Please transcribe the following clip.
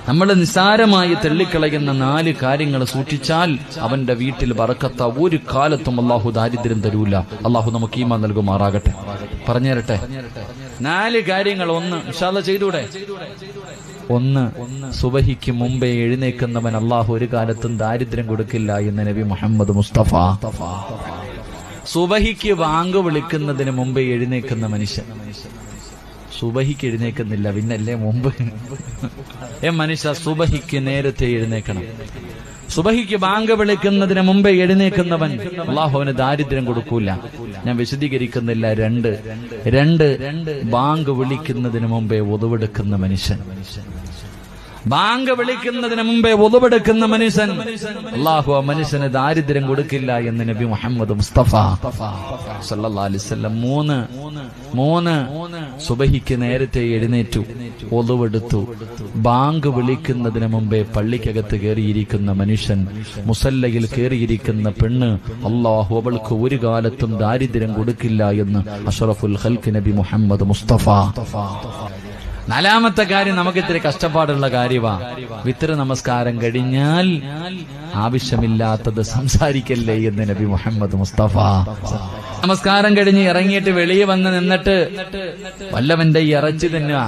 നമ്മൾ നിസ്സാരമായി തള്ളിക്കളയുന്ന 4 കാര്യങ്ങൾ സൂക്ഷിച്ചാൽ അവന്റെ വീട്ടിൽ ബറക്കത്ത ഒരു കാലത്തും അള്ളാഹു ദാരിദ്ര്യം തരൂല. അള്ളാഹു നമുക്ക് ഈമാൻ നൽകുമാറാകട്ടെ. പറഞ്ഞു തരട്ടെ 4 കാര്യങ്ങൾ. 1 ഇൻഷാ അല്ലാഹ് ചെയ്തൂടെ? 1, സുബഹിക്ക് മുമ്പേ എഴുന്നേൽക്കുന്നവൻ അള്ളാഹു ഒരു കാലത്തും ദാരിദ്ര്യം കൊടുക്കില്ല എന്ന് നബി മുഹമ്മദ് മുസ്തഫ. സുബഹിക്ക് ബാങ്ക് വിളിക്കുന്നതിന് മുമ്പേ എഴുന്നേൽക്കുന്ന മനുഷ്യൻ. സുബഹിക്ക് എഴുന്നേൽക്കുന്നില്ല, പിന്നല്ലേ മുമ്പ്. മനുഷ്യ സുബഹിക്ക് നേരത്തെ എഴുന്നേൽക്കണം. സുബഹിക്ക് ബാങ്ക് വിളിക്കുന്നതിന് മുമ്പേ എഴുന്നേൽക്കുന്നവൻ അല്ലാഹുവിന് ദാരിദ്ര്യം കൊടുക്കൂല. ഞാൻ വിശദീകരിക്കുന്നില്ല. 2 ബാങ്ക് വിളിക്കുന്നതിന് മുമ്പേ ഒതുവെടുക്കുന്ന മനുഷ്യൻ. ബാങ്ക് വിളിക്കുന്നതിന് മുമ്പേ ഒതുവെടുക്കുന്ന മനുഷ്യൻ അല്ലാഹു ആ മനുഷ്യന് ദാരിദ്ര്യം കൊടുക്കില്ല എന്ന് നബി മുഹമ്മദ് മുസ്തഫ സല്ലല്ലാഹു അലൈഹി വസല്ലം. 3 സുബഹിക്ക് നേരത്തെ എഴുന്നേറ്റു, ഒതുവെടുത്തു, ബാങ്ക് വിളിക്കുന്നതിന് മുമ്പേ പള്ളിക്കകത്ത് കയറിയിരിക്കുന്ന മനുഷ്യൻ, മുസല്ലയിൽ കയറിയിരിക്കുന്ന പെണ്ണ് അല്ലാഹു അവൾക്ക് ഒരു കാലത്തും ദാരിദ്ര്യം കൊടുക്കില്ല എന്ന് അഷ്റഫുൽ ഖൽഖ് നബി മുഹമ്മദ് മുസ്തഫ. 4ാമത്തെ കാര്യം നമുക്ക് ഇത്തിരി കഷ്ടപ്പാടുള്ള കാര്യമാ. വിത്ർ നമസ്കാരം കഴിഞ്ഞാൽ ആവശ്യമില്ലാത്തത് സംസാരിക്കല്ലേ എന്ന് നബി മുഹമ്മദ് മുസ്തഫ. നമസ്കാരം കഴിഞ്ഞ് ഇറങ്ങിയിട്ട് വെളിയെ വന്ന് നിന്നിട്ട് വല്ലവന്റെ ഇറച്ചി തിന്നുക,